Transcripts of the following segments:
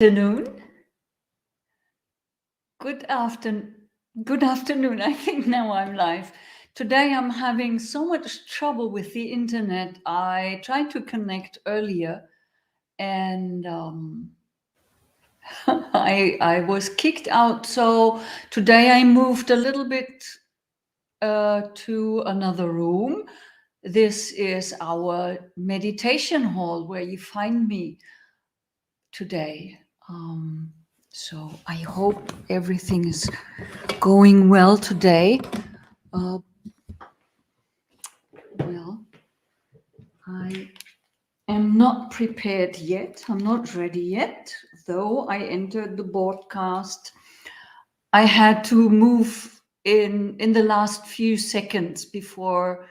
Afternoon. Good afternoon. I think now I'm live. Today I'm having so much trouble with the internet. I tried to connect earlier and I was kicked out. So today I moved a little bit to another room. This is our meditation hall where you find me today. So I hope everything is going well today. Well, I am not prepared yet. I'm not ready yet, though I entered the broadcast. I had to move in the last few seconds before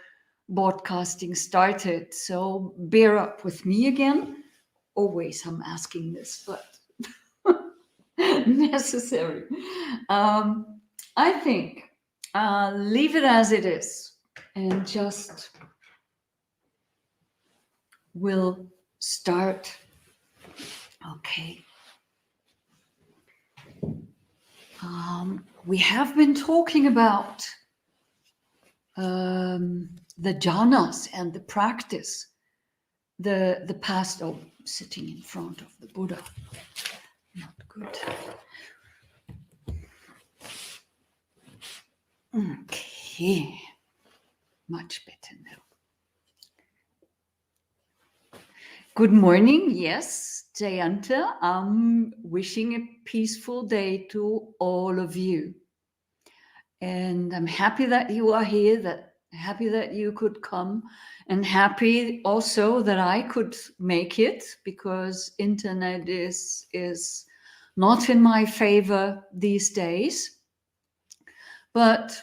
broadcasting started. So bear up with me again. Always I'm asking this, but necessary. I think leave it as it is and just will start. Okay. We have been talking about the jhanas and the practice, the past. Oh, sitting in front of the Buddha. Not good. Okay. Much better now. Good morning. Yes, Jayanta. I'm wishing a peaceful day to all of you. And I'm happy that you are here, happy that you could come, and happy also that I could make it, because internet is not in my favor these days. But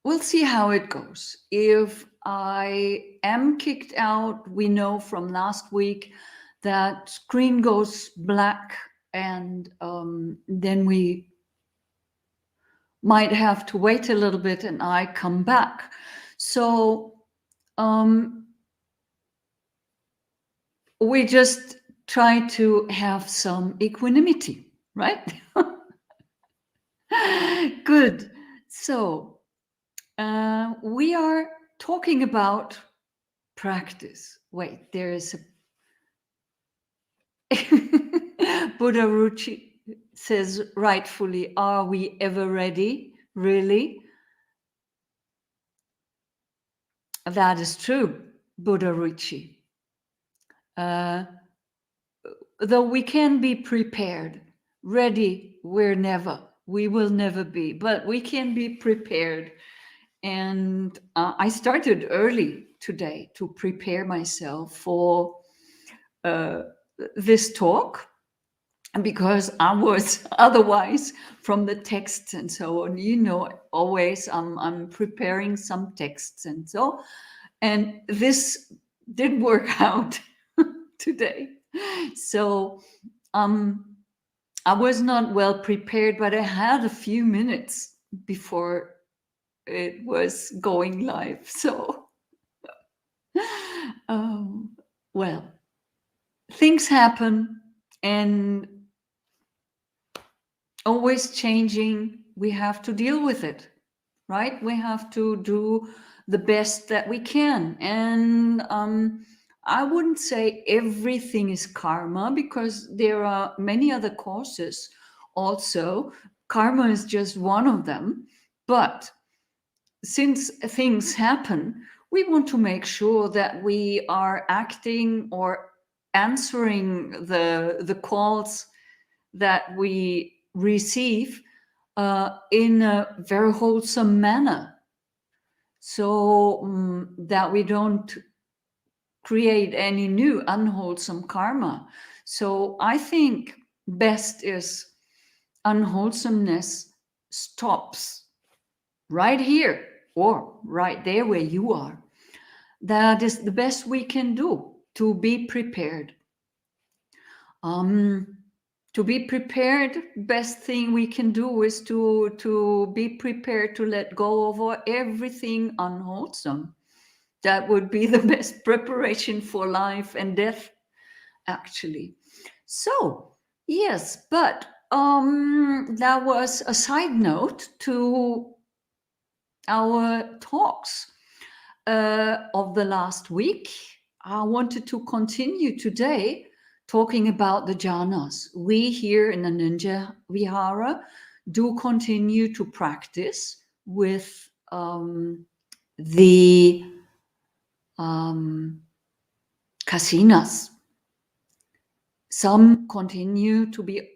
we'll see how it goes. If I am kicked out, we know from last week that screen goes black, and then we might have to wait a little bit and I come back. So we just try to have some equanimity, right? Good. So we are talking about practice. Wait, there is a Buddha Ruchi says rightfully, are we ever ready? Really? That is true, Buddha Ruchi. Though we can be prepared, ready, we will never be, but we can be prepared. And I started early today to prepare myself for this talk, because I was otherwise, from the texts and so on, always I'm preparing some texts and so, and this did work out today. So I was not well prepared, but I had a few minutes before it was going live. So, well, things happen and always changing. We have to deal with it, right? We have to do the best that we can. And I wouldn't say everything is karma, because there are many other causes also. Karma is just one of them. But since things happen, we want to make sure that we are acting or answering the calls that we receive in a very wholesome manner, so that we don't create any new unwholesome karma. So I think best is unwholesomeness stops right here or right there where you are. That is the best we can do, to be prepared. To be prepared, best thing we can do is to be prepared to let go of everything unwholesome. That would be the best preparation for life and death, actually. So Yes, but that was a side note to our talks of the last week. I wanted to continue today talking about the jhanas. We here in Anenja Vihara do continue to practice with the kasinas. Some continue to be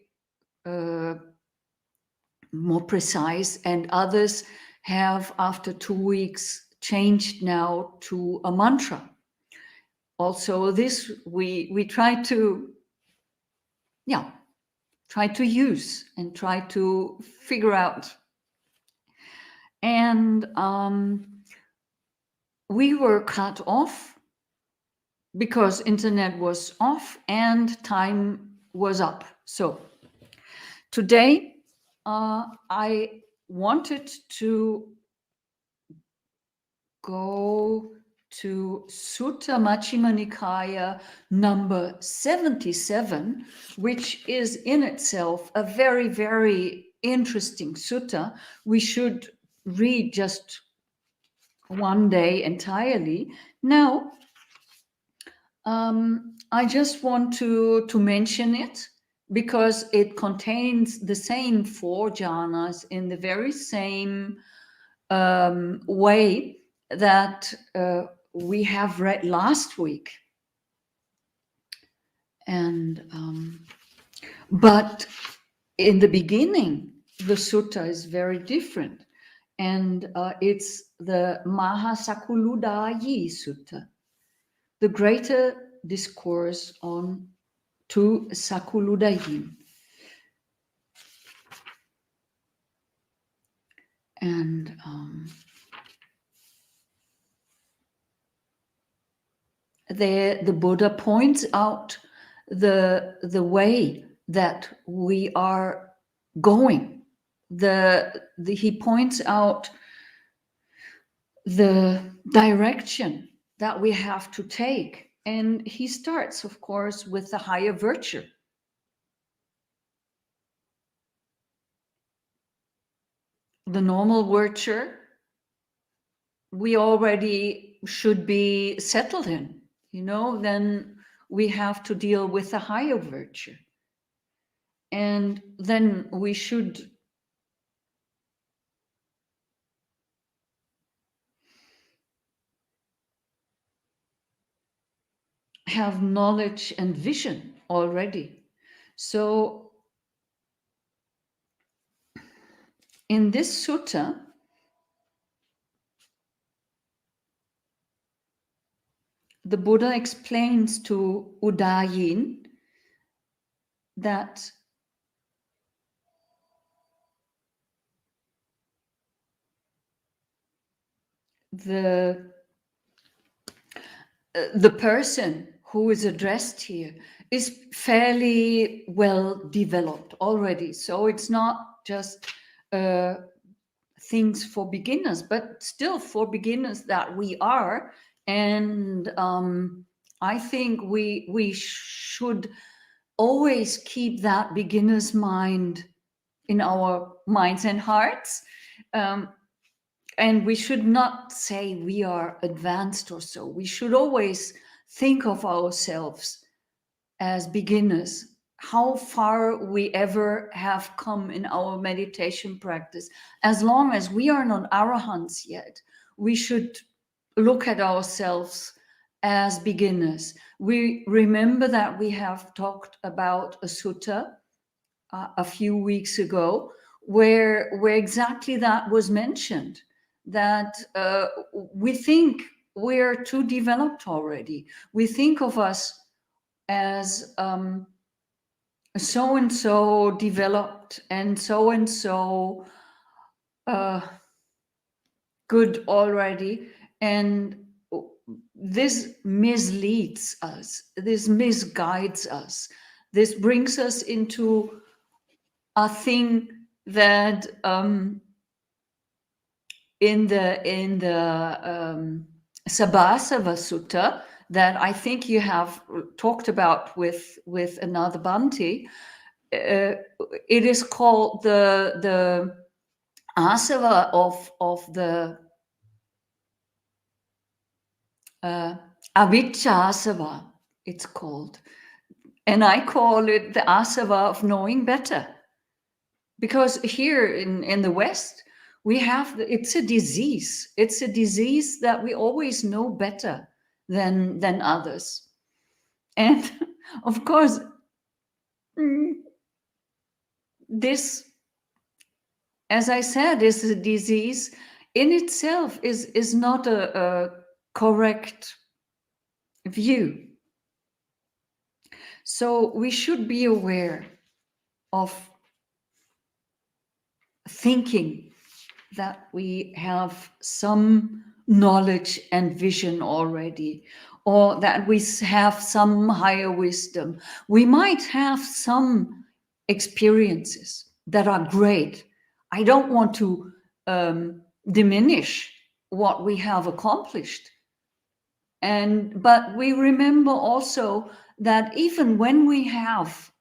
more precise, and others have, after 2 weeks, changed now to a mantra. Also, this we try to, try to use and try to figure out. And we were cut off because internet was off and time was up. So today I wanted to go to Sutta Machima Nikaya number 77, which is in itself a very, very interesting sutta. We should read just one day entirely. Now, I just want to mention it because it contains the same 4 jhanas in the very same way that we have read last week. And but in the beginning, the sutta is very different. And it's the Mahasakuludayi Sutta, the greater discourse on to Sakuludayi. And the Buddha points out the way that we are going. He points out the direction that we have to take. And he starts, of course, with the higher virtue. The normal virtue we already should be settled in, then we have to deal with the higher virtue. And then we should have knowledge and vision already. So in this sutta, the Buddha explains to Udayin that the person who is addressed here is fairly well developed already. So it's not just things for beginners, but still for beginners that we are. And I think we should always keep that beginner's mind in our minds and hearts. And we should not say we are advanced or so. We should always think of ourselves as beginners, how far we ever have come in our meditation practice. As long as we are not arahants yet, we should look at ourselves as beginners. We remember that we have talked about a sutta a few weeks ago where exactly that was mentioned, that we think we're too developed already. We think of us as so-and-so developed and so good already. And this misleads us. This misguides us. This brings us into a thing that in the Sabasava Sutta, that I think you have talked about with another Bhante, it is called the Asava of the Avijja Asava, it's called. And I call it the Asava of knowing better. Because here in the West, we have, it's a disease. It's a disease that we always know better than others. And of course, this, as I said, is a disease in itself is not a correct view. So we should be aware of thinking that we have some knowledge and vision already, or that we have some higher wisdom. We might have some experiences that are great. I don't want to diminish what we have accomplished. But we remember also that even when we have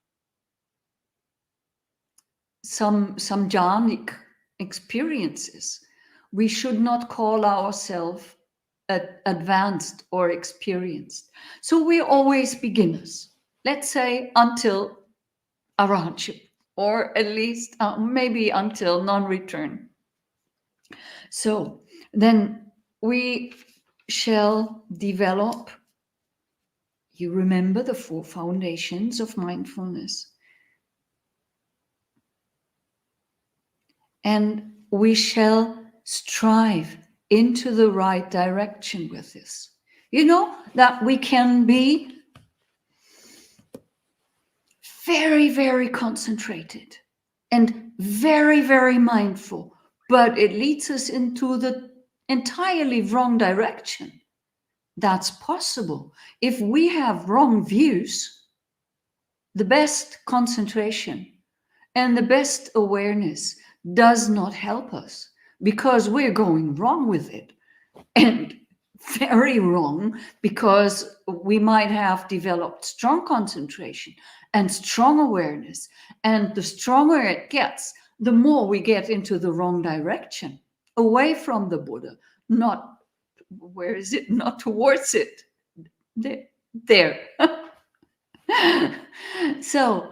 some jhanic experiences, we should not call ourselves advanced or experienced. So we're always beginners, let's say until arahantship, or at least maybe until non-return. So then we shall develop, you remember, the 4 foundations of mindfulness. And we shall strive into the right direction with this. You know, that we can be very, very concentrated and very, very mindful, but it leads us into the entirely wrong direction. That's possible. If we have wrong views, the best concentration and the best awareness does not help us, because we're going wrong with it. And very wrong, because we might have developed strong concentration and strong awareness. And the stronger it gets, the more we get into the wrong direction, away from the Buddha, not, where is it? Not towards it. There. So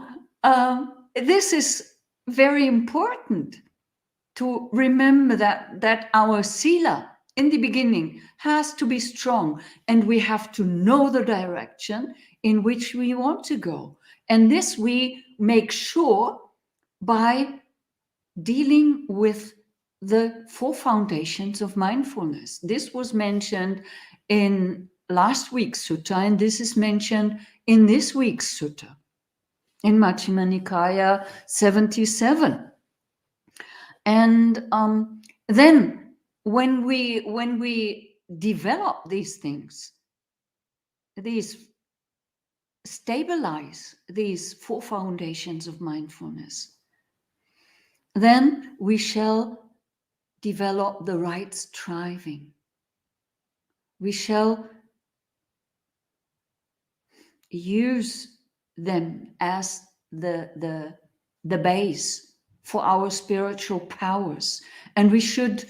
this is very important to remember, that our sila in the beginning has to be strong, and we have to know the direction in which we want to go. And this we make sure by dealing with the 4 foundations of mindfulness. This was mentioned in last week's sutta, and this is mentioned in this week's sutta, in Machima Nikaya 77. And then when we develop these things, these stabilize these 4 foundations of mindfulness, then we shall develop the right striving. We shall use them as the base for our spiritual powers. And we should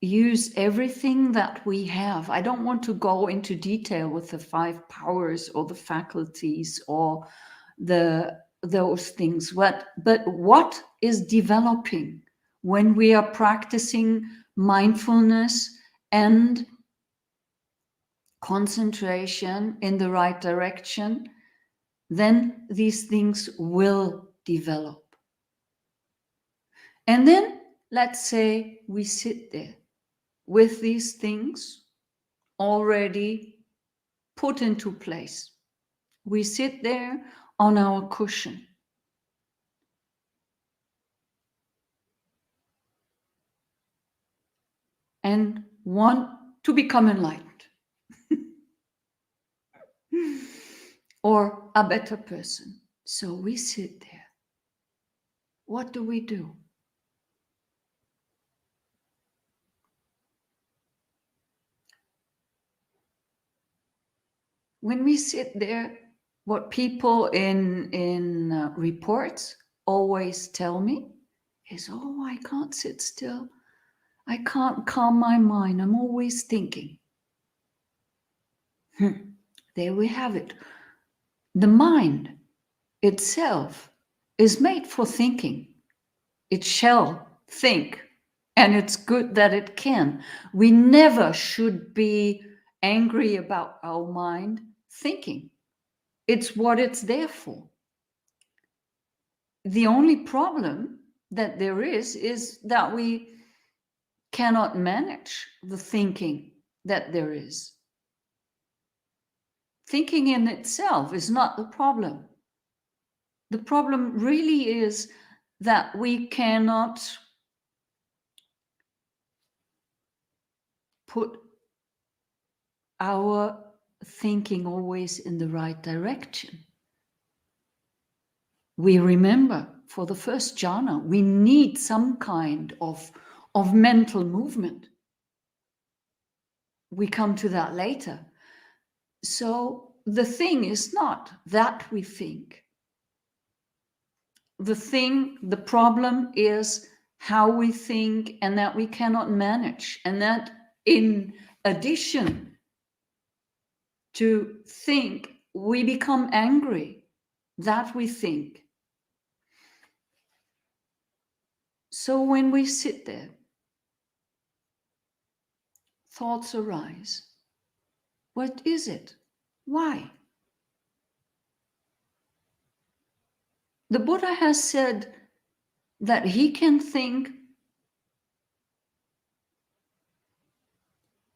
use everything that we have. I don't want to go into detail with the 5 powers or the faculties or those things. But what is developing when we are practicing mindfulness and concentration in the right direction, then these things will develop. And then let's say we sit there with these things already put into place. We sit there on our cushion. And want to become enlightened. Or a better person. So we sit there. What do we do? when we sit there, what people in reports always tell me is, oh, I can't sit still. I can't calm my mind. I'm always thinking. There we have it. The mind itself is made for thinking. It shall think, and it's good that it can. We never should be angry about our mind thinking. It's what it's there for. The only problem that there is that we cannot manage the thinking that there is. Thinking in itself is not the problem. The problem really is that we cannot put our thinking always in the right direction. We remember for the first jhana, we need some kind of mental movement. We come to that later. So the thing is not that we think. The problem is how we think, and that we cannot manage. And that in addition to think, we become angry that we think. So when we sit there, thoughts arise. What is it? Why? The Buddha has said that he can think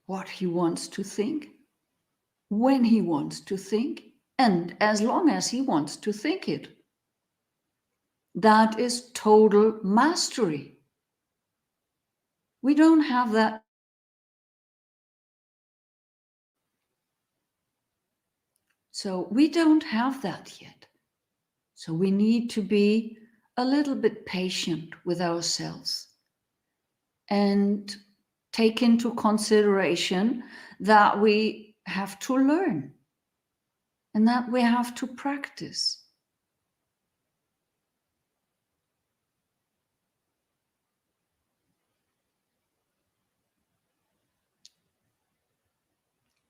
what he wants to think, when he wants to think, and as long as he wants to think it. That is total mastery. We don't have that. So we don't have that yet. So we need to be a little bit patient with ourselves and take into consideration that we have to learn and that we have to practice.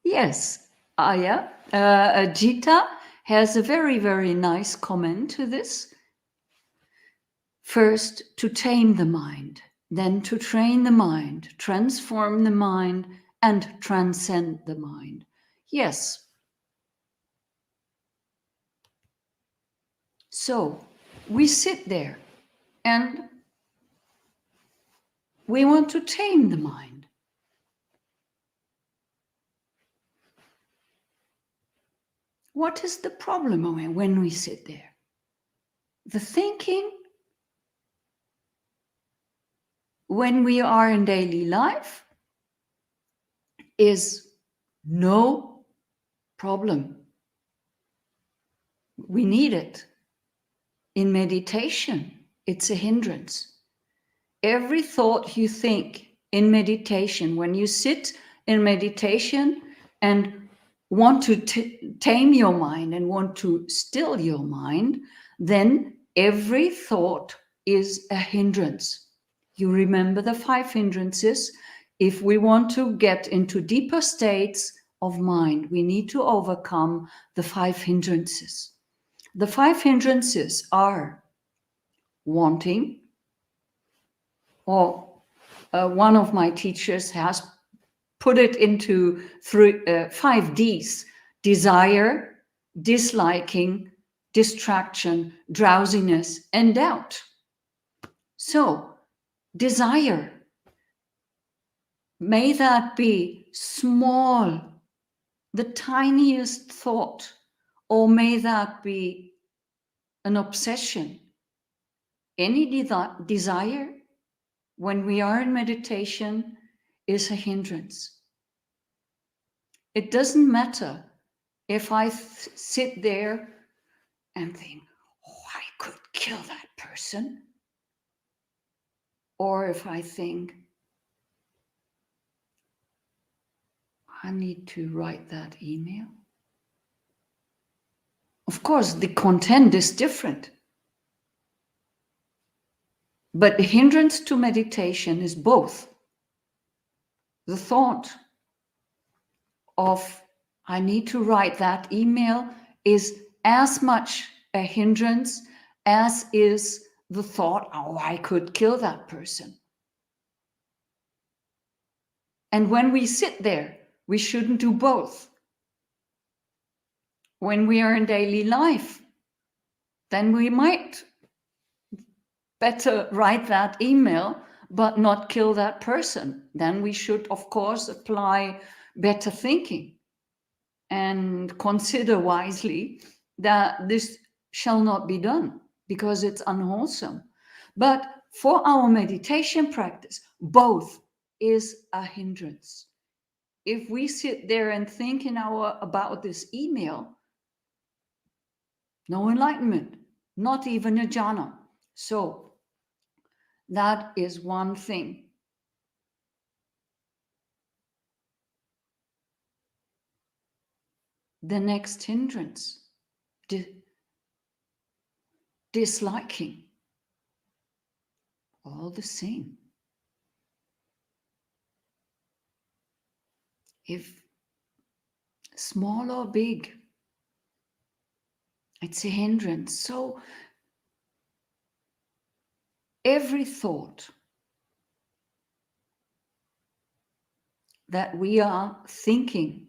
Yes, Ayya, Jita has a very, very nice comment to this. First, to tame the mind, then to train the mind, transform the mind, and transcend the mind. Yes. So we sit there and we want to tame the mind. What is the problem when we sit there? The thinking, when we are in daily life, is no problem. We need it. In meditation, it's a hindrance. Every thought you think in meditation, when you sit in meditation and want to tame your mind and want to still your mind, then every thought is a hindrance. You remember the 5 hindrances. If we want to get into deeper states of mind, we need to overcome the 5 hindrances. The 5 hindrances are wanting, or one of my teachers has put it into 5 Ds: desire, disliking, distraction, drowsiness, and doubt. So, desire, may that be small, the tiniest thought, or may that be an obsession. Any desire, when we are in meditation, is a hindrance. It doesn't matter if I sit there and think, oh, I could kill that person. Or if I think, I need to write that email. Of course, the content is different. But the hindrance to meditation is both the thought of, I need to write that email, is as much a hindrance as is the thought, oh, I could kill that person. And when we sit there, we shouldn't do both. When we are in daily life, then we might better write that email, but not kill that person. Then we should, of course, apply better thinking and consider wisely that this shall not be done because it's unwholesome. But for our meditation practice, both is a hindrance. If we sit there and think about this email, no enlightenment, not even a jhana. So that is one thing. The next hindrance, disliking, all the same. If small or big, it's a hindrance. So every thought that we are thinking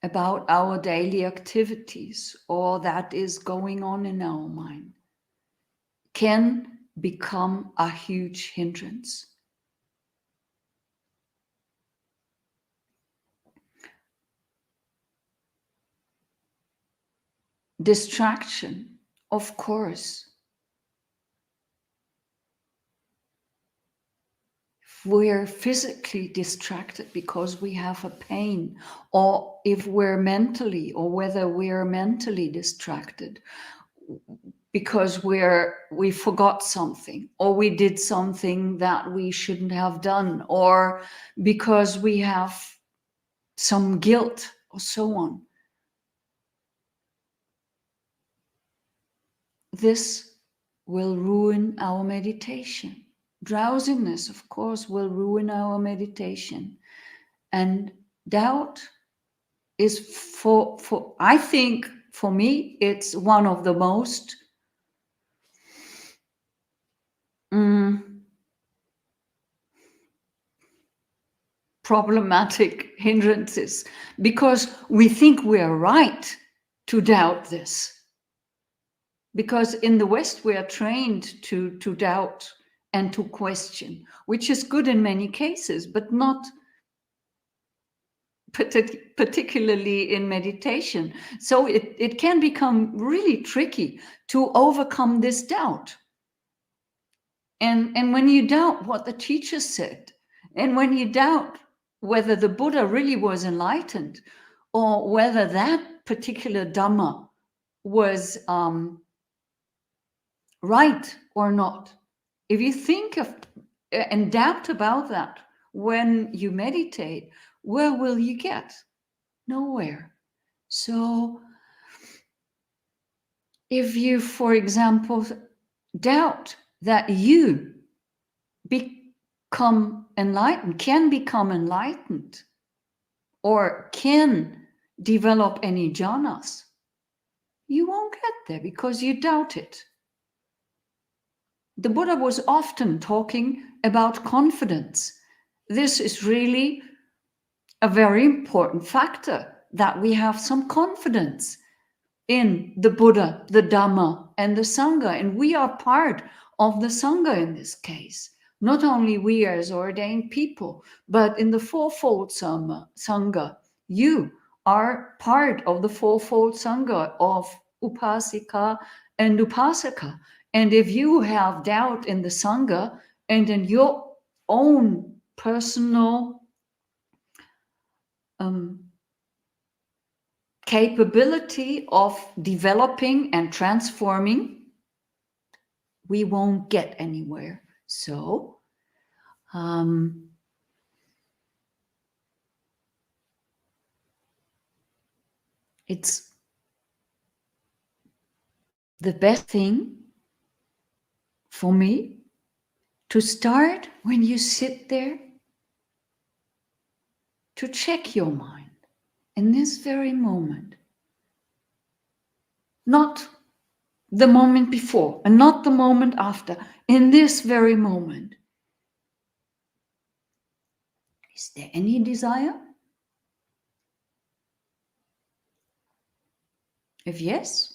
about our daily activities or that is going on in our mind can become a huge hindrance. Distraction, of course. If we're physically distracted because we have a pain, or if we're mentally, or whether we're mentally distracted because we forgot something, or we did something that we shouldn't have done, or because we have some guilt, or so on. This will ruin our meditation. Drowsiness, of course, will ruin our meditation. And doubt is I think for me, it's one of the most problematic hindrances, because we think we're right to doubt this. Because in the West, we are trained to doubt and to question, which is good in many cases, but not particularly in meditation. So it can become really tricky to overcome this doubt. And when you doubt what the teacher said, and when you doubt whether the Buddha really was enlightened, or whether that particular Dhamma was right or not, if you think of and doubt about that when you meditate, where will you get? Nowhere. So if you, for example, doubt that you become enlightened, can become enlightened, or can develop any jhanas, you won't get there because you doubt it. The Buddha was often talking about confidence. This is really a very important factor, that we have some confidence in the Buddha, the Dhamma, and the Sangha. And we are part of the Sangha in this case. Not only we as ordained people, but in the Fourfold Sangha, you are part of the Fourfold Sangha of Upasika and Upasaka. And if you have doubt in the Sangha and in your own personal capability of developing and transforming, we won't get anywhere. So it's the best thing for me to start when you sit there to check your mind in this very moment. Not the moment before and not the moment after. In this very moment. Is there any desire? If yes,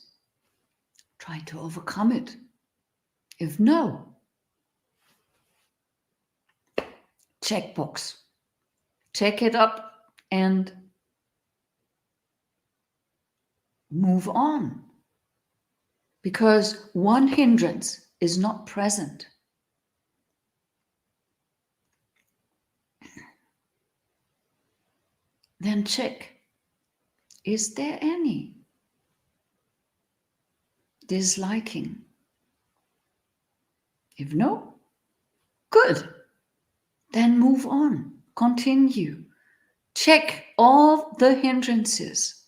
try to overcome it. If no, checkbox. Check it up and move on. Because one hindrance is not present. Then check, is there any disliking? If no, good. Then move on, continue. Check all the hindrances,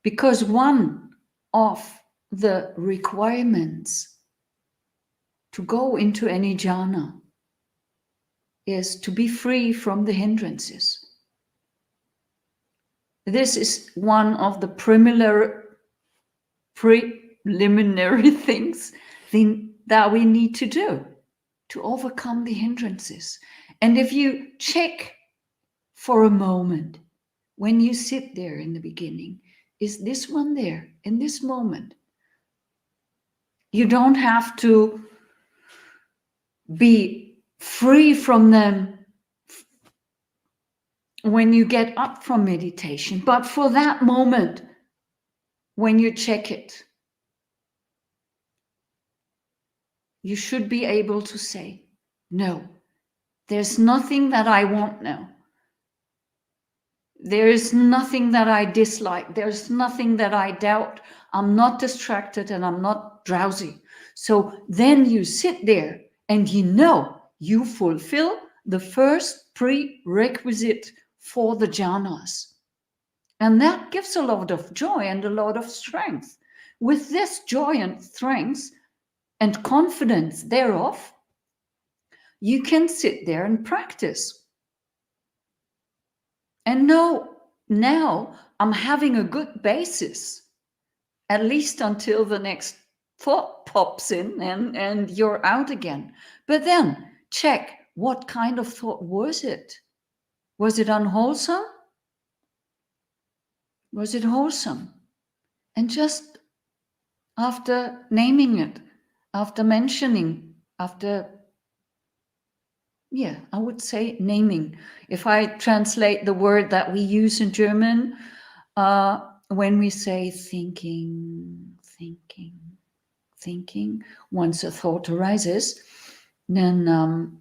because one of the requirements to go into any jhana is to be free from the hindrances. This is one of the preliminary things that we need to do to overcome the hindrances. And if you check for a moment, when you sit there in the beginning, is this one there in this moment? You don't have to be free from them when you get up from meditation, but for that moment, when you check it, you should be able to say, no, there's nothing that I want now. There is nothing that I dislike. There's nothing that I doubt. I'm not distracted and I'm not drowsy. So then you sit there and you fulfill the first prerequisite for the jhanas. And that gives a lot of joy and a lot of strength. With this joy and strength and confidence thereof, you can sit there and practice. And now I'm having a good basis, at least until the next thought pops in and you're out again. But then check, what kind of thought was it? Was it unwholesome? Was it wholesome? And just after naming it, after mentioning, I would say naming. If I translate the word that we use in German, when we say thinking, once a thought arises, then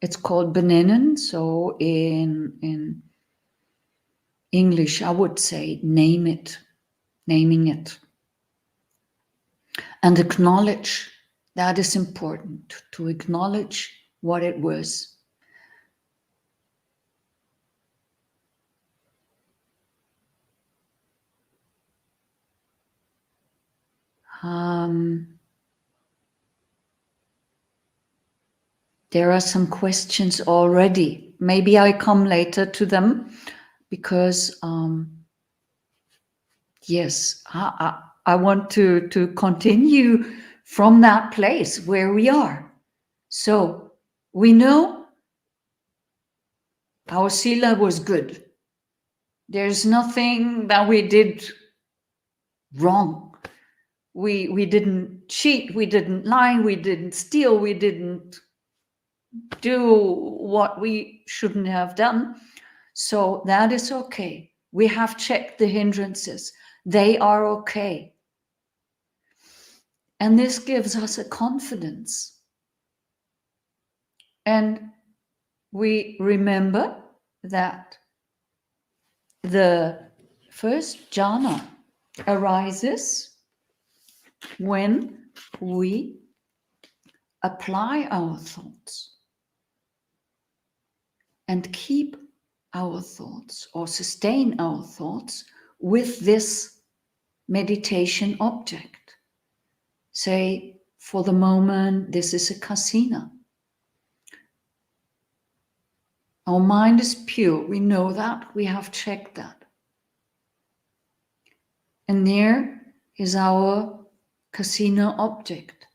it's called benennen. So in English, I would say naming it. And acknowledge, that is important, to acknowledge what it was. There are some questions already. Maybe I come later to them because, yes, I want to continue from that place where we are. So we know our sila was good. There's nothing that we did wrong. We didn't cheat, we didn't lie, we didn't steal, we didn't do what we shouldn't have done. So that is okay. We have checked the hindrances. They are okay. And this gives us a confidence. And we remember that the first jhana arises when we apply our thoughts and keep our thoughts or sustain our thoughts with this meditation object. Say, for the moment, this is a casino. Our mind is pure. We know that. We have checked that. And there is our casino object,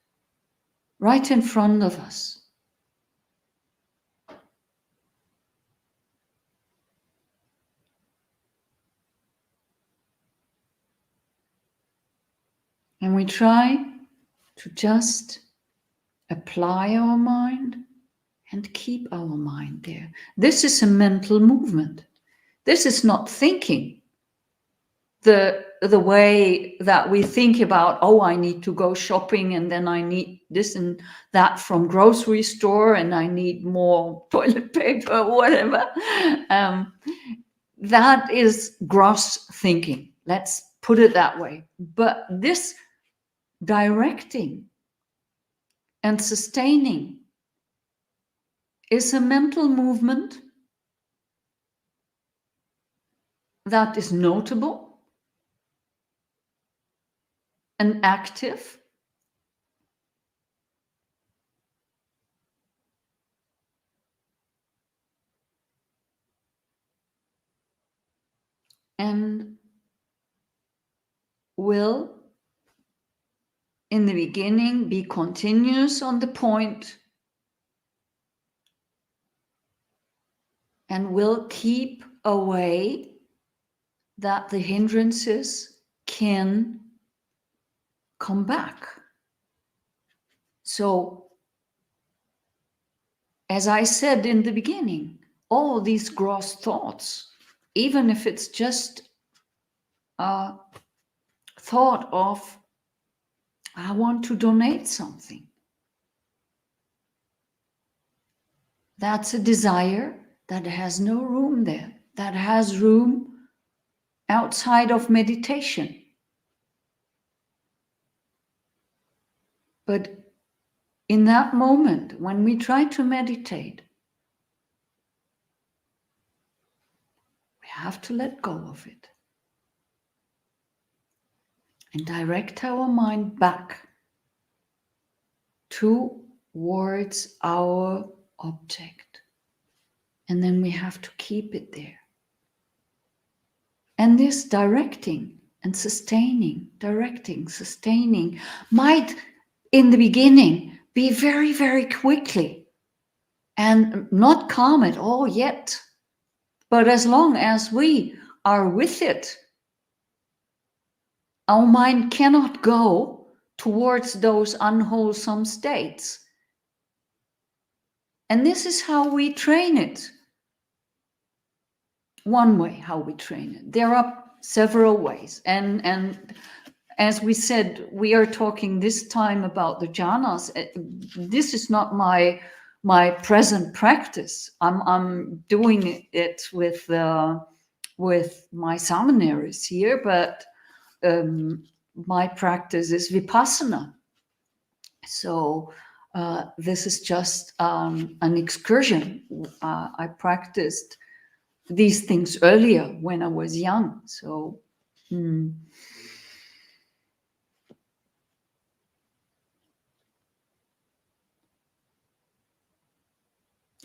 right in front of us. And we try to just apply our mind and keep our mind there. This is a mental movement. This is not thinking the way that we think about, oh, I need to go shopping and then I need this and that from grocery store and I need more toilet paper, whatever. That is gross thinking. Let's put it that way. But this directing and sustaining is a mental movement that is notable and active, and will in the beginning be continuous on the point and will keep away that the hindrances can come back. So, as I said in the beginning, all these gross thoughts, even if it's just a thought of, I want to donate something, that's a desire that has no room there, that has room outside of meditation. But in that moment, when we try to meditate, we have to let go of it and direct our mind back towards our object. And then we have to keep it there. And this directing and sustaining, directing, sustaining might in the beginning be very, very quickly and not calm at all yet. But as long as we are with it, our mind cannot go towards those unwholesome states. And this is how we train it. One way how we train it. There are several ways. And as we said, we are talking this time about the jhanas. This is not my present practice. I'm doing it with my seminaries here, but my practice is vipassana. So this is just an excursion. I practiced these things earlier when I was young. So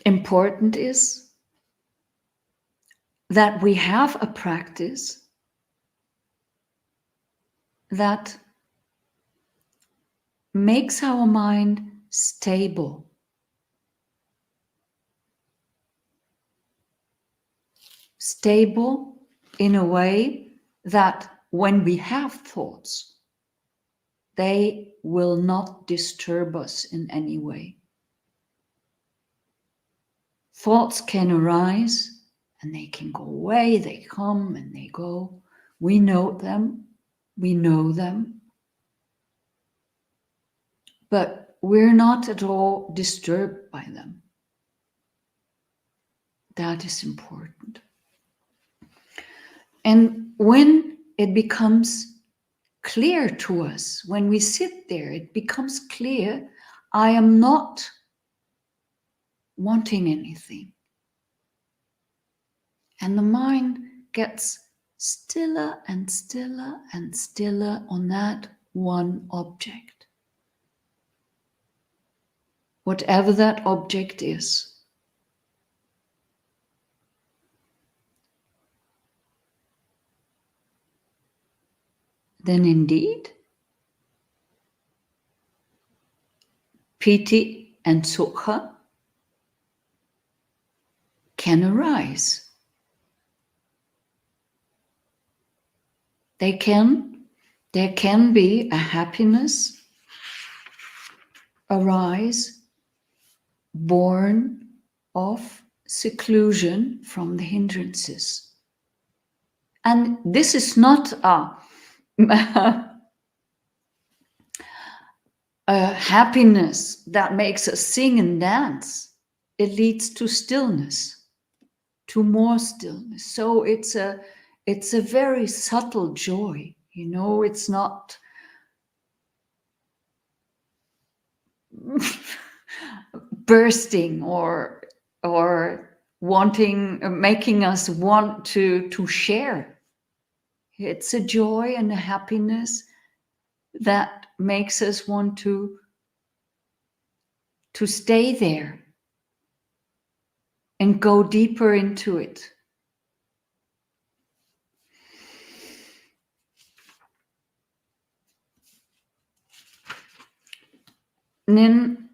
important is that we have a practice that makes our mind stable. Stable in a way that when we have thoughts, they will not disturb us in any way. Thoughts can arise and they can go away, they come and they go. We know them, but we're not at all disturbed by them. That is important. And when it becomes clear to us, when we sit there, it becomes clear, I am not wanting anything. And the mind gets stiller and stiller and stiller on that one object. whatever that object is, then indeed piti and sukha can arise. There can be a happiness arise born of seclusion from the hindrances. And this is not a happiness that makes us sing and dance. It leads to stillness, to more stillness. So it's a very subtle joy. It's not bursting or wanting, making us want to share. It's a joy and a happiness that makes us want to stay there and go deeper into it. And then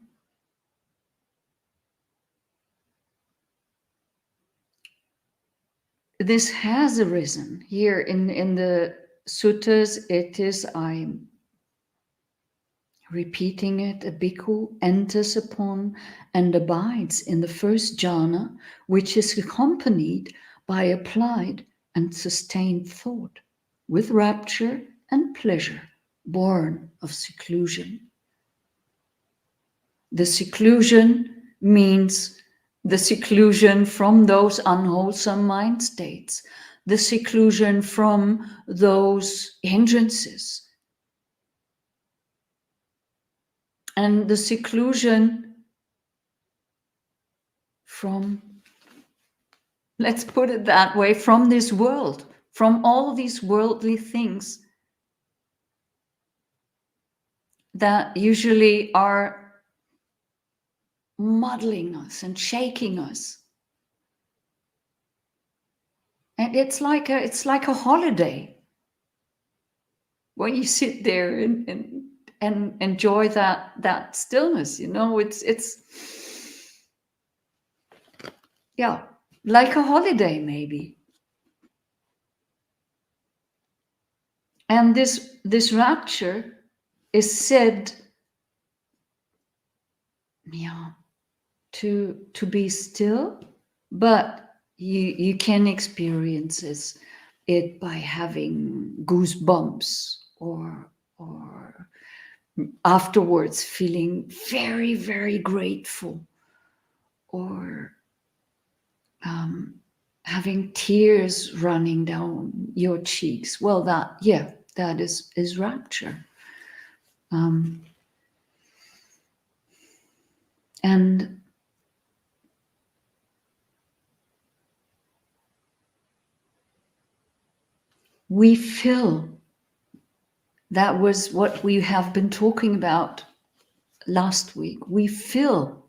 this has arisen here in the suttas. It is, I'm repeating it, a bhikkhu enters upon and abides in the first jhana, which is accompanied by applied and sustained thought, with rapture and pleasure born of seclusion. The seclusion means the seclusion from those unwholesome mind states, the seclusion from those hindrances, and the seclusion from, let's put it that way, from this world, from all these worldly things that usually are muddling us and shaking us. And it's like a holiday when you sit there and enjoy that stillness. It's yeah, like a holiday maybe. And this rapture is said, to be still, but you can experience it by having goosebumps or afterwards feeling very, very grateful, or having tears running down your cheeks. Well, that is rapture. And we fill, that was what we have been talking about last week. We fill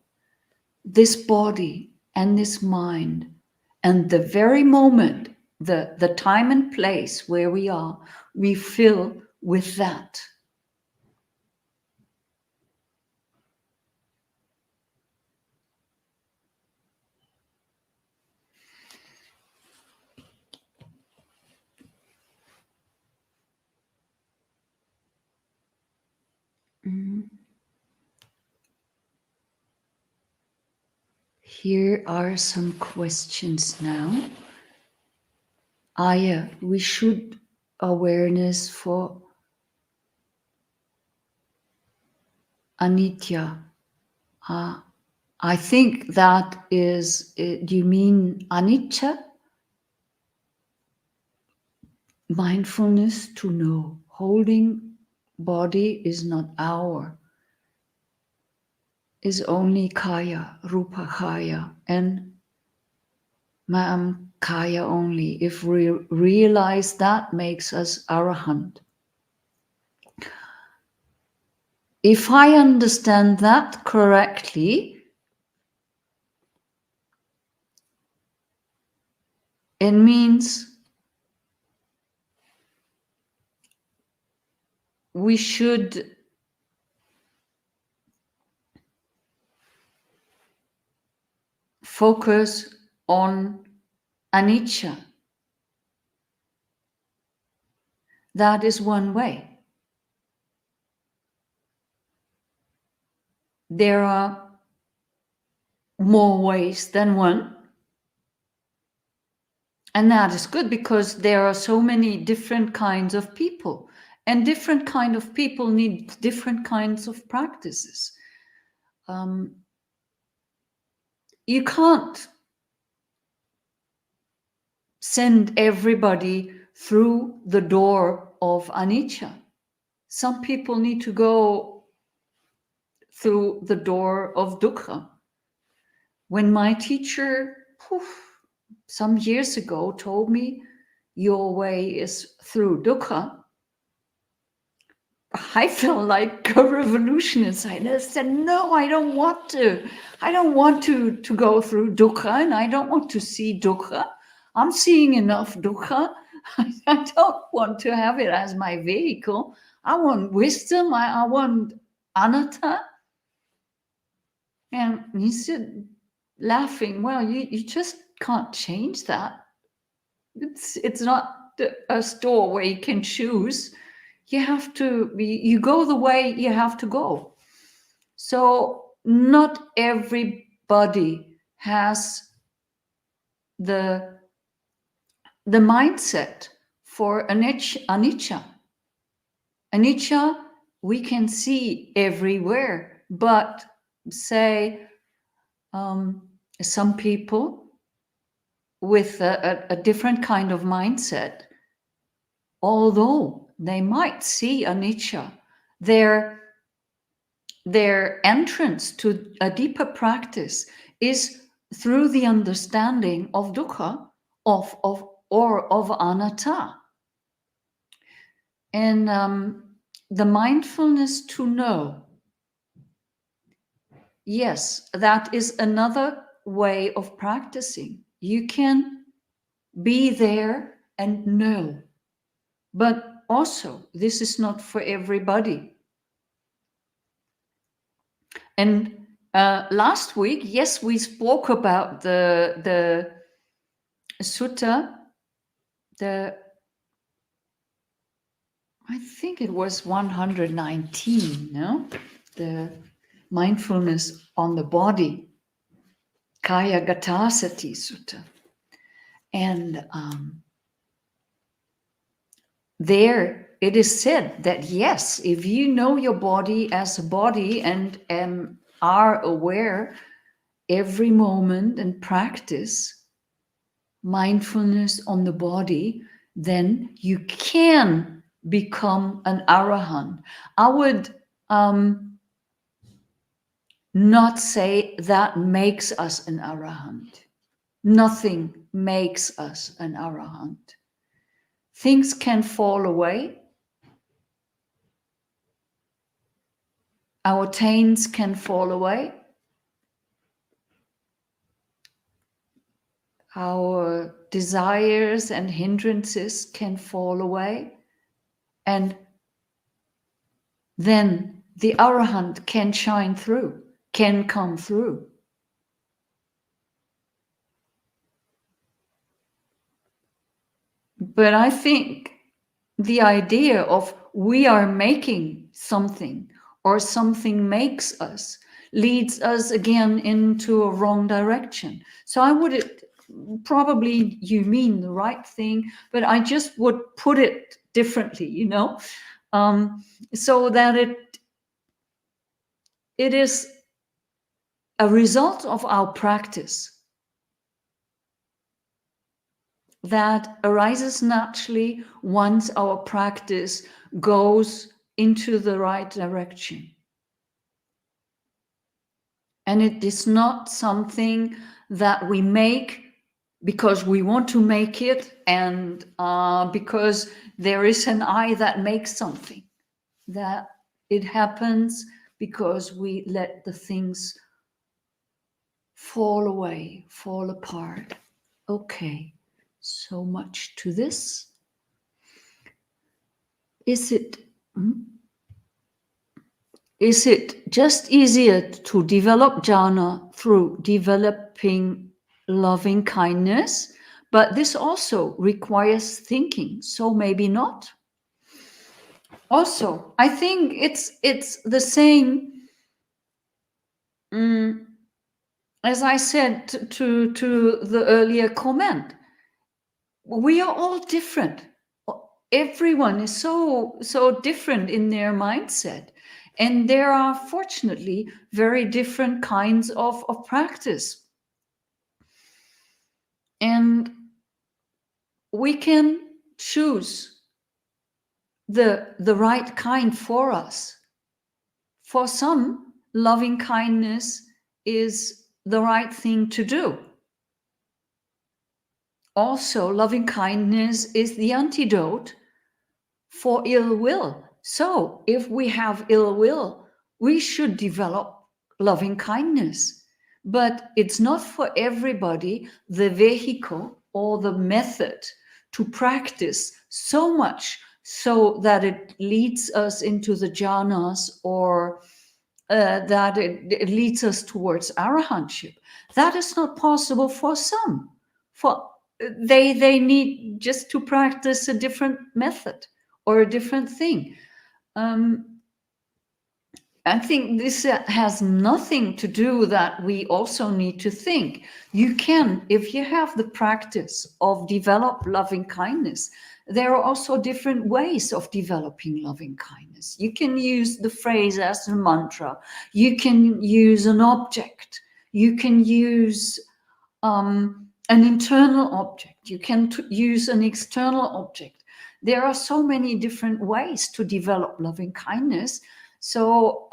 this body and this mind, and the very moment, the time and place where we are, we fill with that. Here are some questions now. Ayya, we should awareness for Anitya. I think that is, do you mean anicca? Mindfulness to know. Holding body is not our, is only kaya, rupa kaya, and kaya only. If we realize that makes us arahant. if I understand that correctly, it means we should focus on anicca. That is one way. There are more ways than one. And that is good because there are so many different kinds of people. And different kind of people need different kinds of practices. You can't send everybody through the door of anicca. Some people need to go through the door of dukkha. When my teacher, some years ago, told me, your way is through dukkha, I felt like a revolution inside. I said, no, I don't want to. I don't want to go through dukkha, and I don't want to see dukkha. I'm seeing enough dukkha. I don't want to have it as my vehicle. I want wisdom. I want anatta. And he said, laughing, well, you just can't change that. It's not a store where you can choose. You have to you go the way you have to go. So not everybody has the mindset for anicca. Anicca we can see everywhere, but say some people with a different kind of mindset, although they might see anicca, their entrance to a deeper practice is through the understanding of dukkha, of anatta. And the mindfulness to know, yes, that is another way of practicing. You can be there and know, but also this is not for everybody. And last week, yes, we spoke about the Sutta, I think it was 119, no? The mindfulness on the body, Kaya Gatasati Sutta. And there it is said that, yes, if you know your body as a body and are aware every moment and practice mindfulness on the body, then you can become an arahant. I would not say that makes us an arahant. Nothing makes us an arahant. Things can fall away. Our taints can fall away. Our desires and hindrances can fall away. And then the arahant can shine through, can come through. But I think the idea of we are making something or something makes us leads us again into a wrong direction. So I would probably, you mean the right thing, but I just would put it differently, so that it is a result of our practice that arises naturally once our practice goes into the right direction. And it is not something that we make because we want to make it and because there is an I that makes something. That It happens because we let the things fall away, fall apart. Okay, so much to this. Is it just easier to develop jhana through developing loving kindness? But this also requires thinking, so maybe not. Also, I think it's the same as I said to the earlier comment. We are all different. Everyone is so different in their mindset, and there are fortunately very different kinds of practice, and we can choose the right kind for us. For some, loving kindness is the right thing to do. Also, loving kindness is the antidote for ill will. So, if we have ill will, we should develop loving kindness. But it's not for everybody the vehicle or the method to practice so much so that it leads us into the jhanas, or that it leads us towards arahantship. That is not possible for some. For they need just to practice a different method or a different thing. I think this has nothing to do that we also need to think. You can, if you have the practice of develop loving kindness, there are also different ways of developing loving kindness. You can use the phrase as a mantra. You can use an object. You can use an internal object. You can use an external object. There are so many different ways to develop loving kindness. So,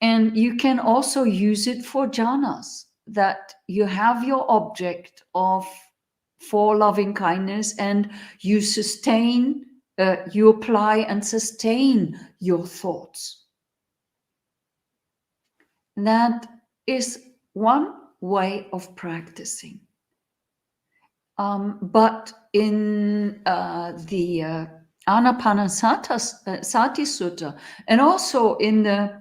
and you can also use it for jhanas, that you have your object of for loving kindness, and you sustain, you apply and sustain your thoughts. That is one way of practicing. But in the Anapanasati Sutta, and also in the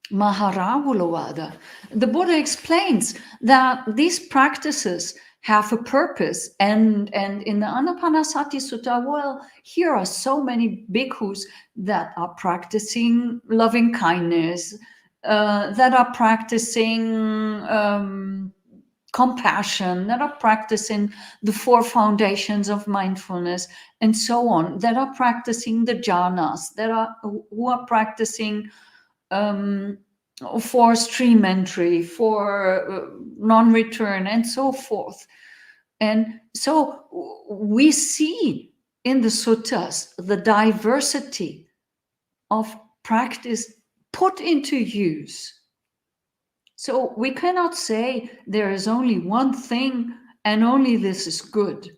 Maharavulawada, the Buddha explains that these practices have a purpose. And in the Anapanasati Sutta, well, here are so many bhikkhus that are practicing loving kindness, that are practicing compassion, that are practicing the 4 foundations of mindfulness, and so on, that are practicing the jhanas, who are practicing for stream entry, for non-return, and so forth. And so we see in the suttas the diversity of practice put into use. So we cannot say there is only one thing and only this is good.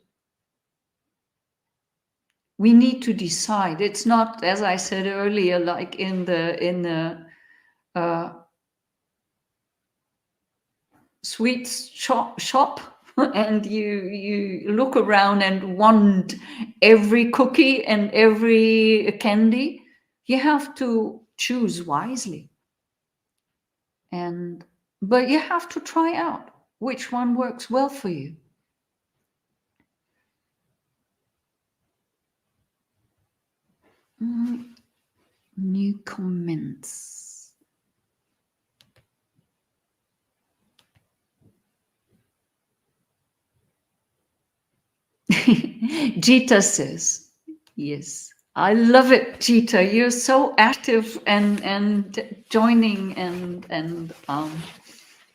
We need to decide. It's not, as I said earlier, like in the sweets shop and you look around and want every cookie and every candy. You have to choose wisely. But you have to try out which one works well for you. New comments. Jita says, yes, I love it, Jita. You're so active and joining and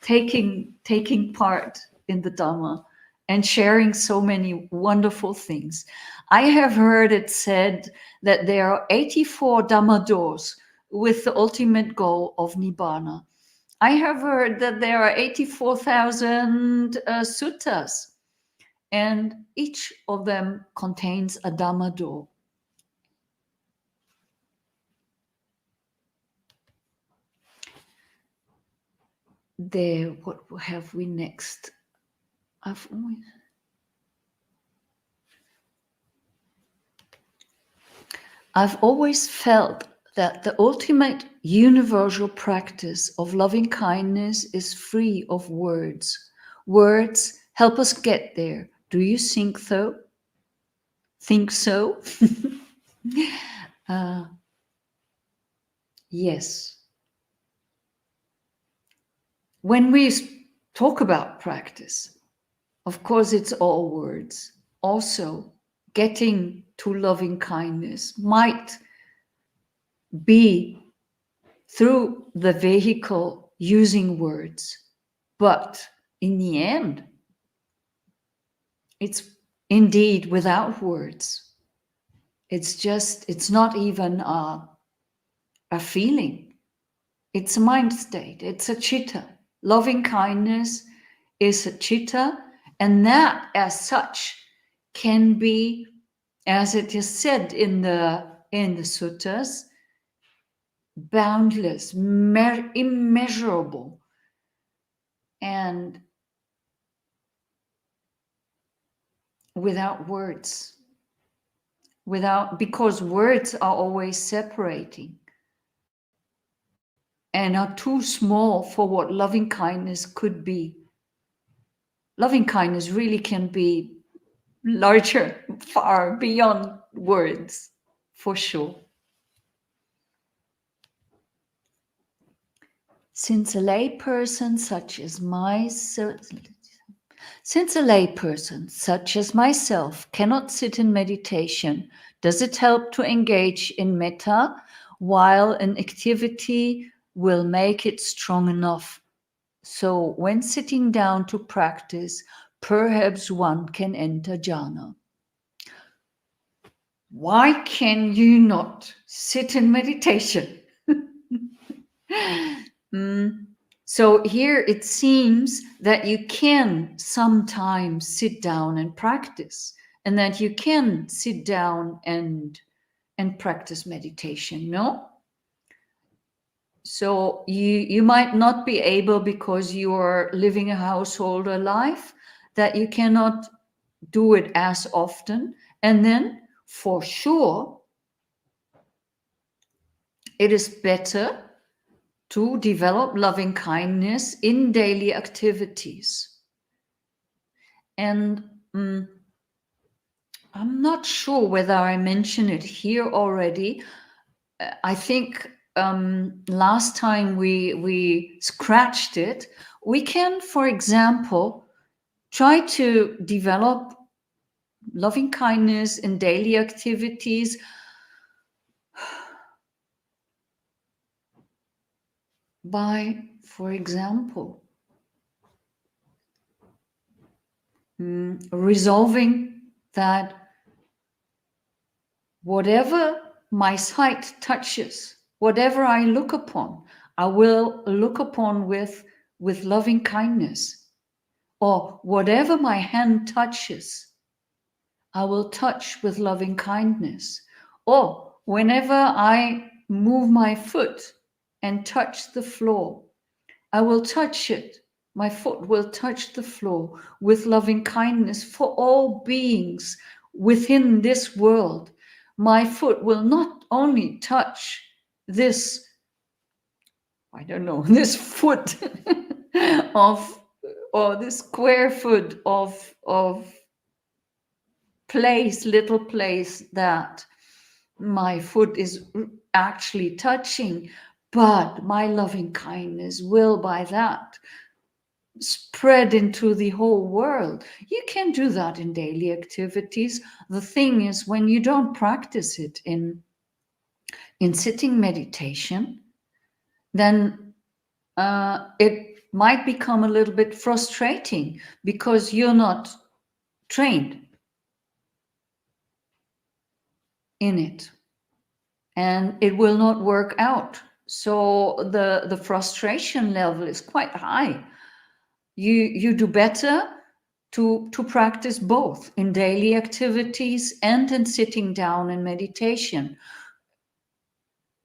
taking part in the Dhamma and sharing so many wonderful things. I have heard it said that there are 84 Dhamma doors with the ultimate goal of Nibbana. I have heard that there are 84,000 suttas, and each of them contains a Dhamma door. what have we next? I've always felt that the ultimate universal practice of loving kindness is free of words. Words help us get there. Do you think so? Think so? Yes. When we talk about practice, of course, it's all words. Also, getting to loving kindness might be through the vehicle using words, but in the end, it's indeed without words. It's not even a feeling. It's a mind state. It's a chitta. Loving kindness is a chitta, and that as such can be, as it is said in the suttas, boundless, immeasurable, and without words. Because words are always separating and are too small for what loving kindness could be. Loving kindness really can be larger, far beyond words, for sure. Since a layperson such as myself cannot sit in meditation, does it help to engage in metta while an activity will make it strong enough? So when sitting down to practice, perhaps one can enter jhana. Why can you not sit in meditation? So here it seems that you can sometimes sit down and practice, and that you can sit down and practice meditation, no? So you might not be able, because you are living a householder life, that you cannot do it as often. And then for sure, it is better to develop loving kindness in daily activities. And I'm not sure whether I mentioned it here already. I think last time we scratched it. We can, for example, try to develop loving kindness in daily activities by, for example, resolving that whatever my sight touches, whatever I look upon, I will look upon with loving kindness. Or whatever my hand touches, I will touch with loving kindness. Or whenever I move my foot and touch the floor, I will touch it. My foot will touch the floor with loving kindness for all beings within this world. My foot will not only touch this, I don't know, this foot of, or this square foot of place, little place that my foot is actually touching, but my loving kindness will by that spread into the whole world. You can do that in daily activities. The thing is, when you don't practice it in sitting meditation, then it might become a little bit frustrating because you're not trained in it, and it will not work out. So the frustration level is quite high. You do better to practice both in daily activities and in sitting down in meditation.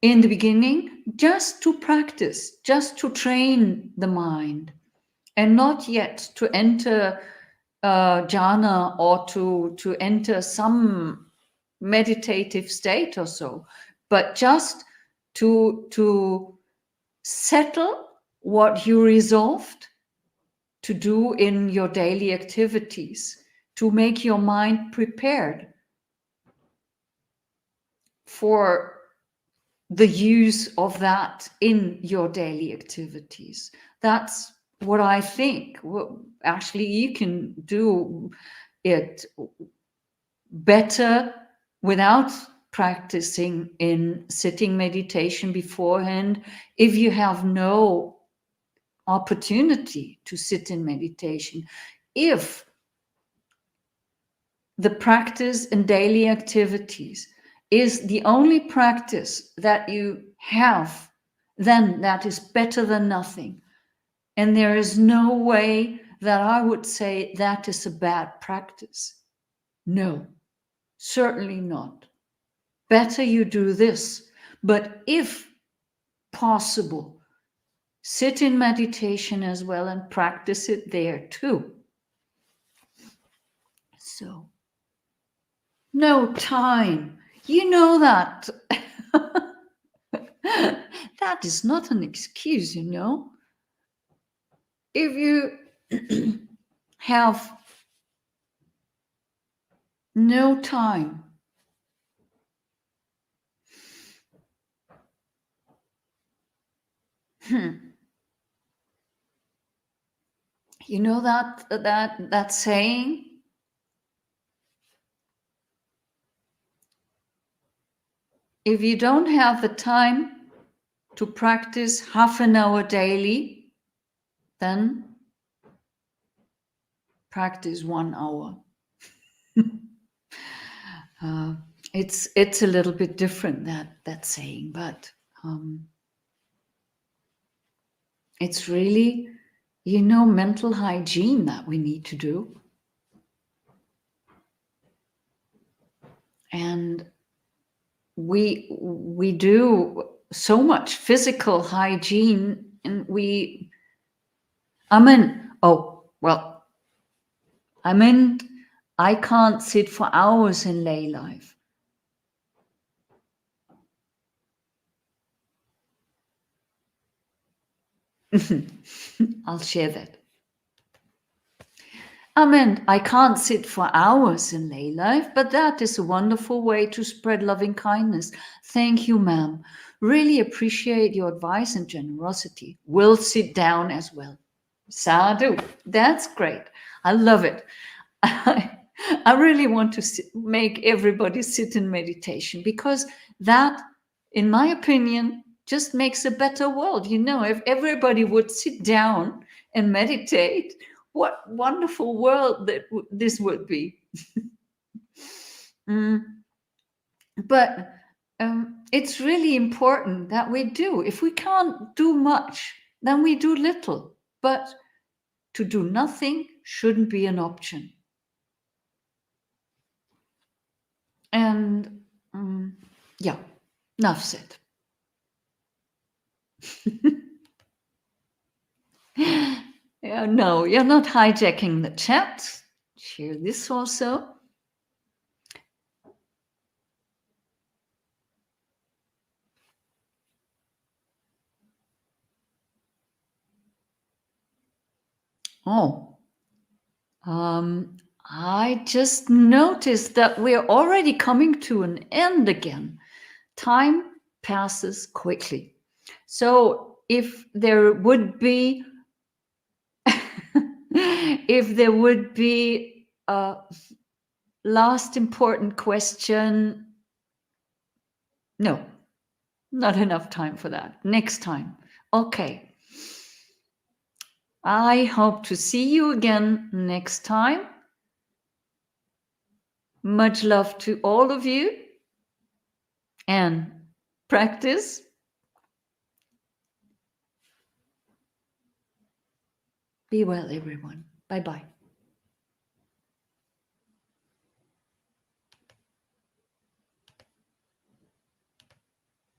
in the beginning, just to practice, just to train the mind, and not yet to enter jhana or to enter some meditative state or so, but just to settle what you resolved to do in your daily activities, to make your mind prepared for the use of that in your daily activities. That's what I think. Well, actually, you can do it better without practicing in sitting meditation beforehand if you have no opportunity to sit in meditation. If the practice in daily activities is the only practice that you have, then that is better than nothing. And there is no way that I would say that is a bad practice. No, certainly not. Better you do this. But if possible, sit in meditation as well and practice it there too. So, no time. You know that. That is not an excuse, you know. If you have no time, you know that saying, if you don't have the time to practice half an hour daily, then practice 1 hour. It's a little bit different, that saying, but it's really, you know, mental hygiene that we need to do. And we do so much physical hygiene, and I can't sit for hours in lay life. I'll share that. I can't sit for hours in lay life, but that is a wonderful way to spread loving kindness. Thank you, ma'am. Really appreciate your advice and generosity. We'll sit down as well. Sadhu. That's great. I love it. I really want to make everybody sit in meditation, because that, in my opinion, just makes a better world. You know, if everybody would sit down and meditate, what wonderful world that this would be. But it's really important that we do. If we can't do much, then we do little. But to do nothing shouldn't be an option. And yeah, enough said. Yeah, no, you're not hijacking the chat. Share this also. Oh, I just noticed that we're already coming to an end again. Time passes quickly. So if there would be a last important question, no, not enough time for that. Next time. Okay. I hope to see you again next time. Much love to all of you, and practice. Be well, everyone. Bye-bye.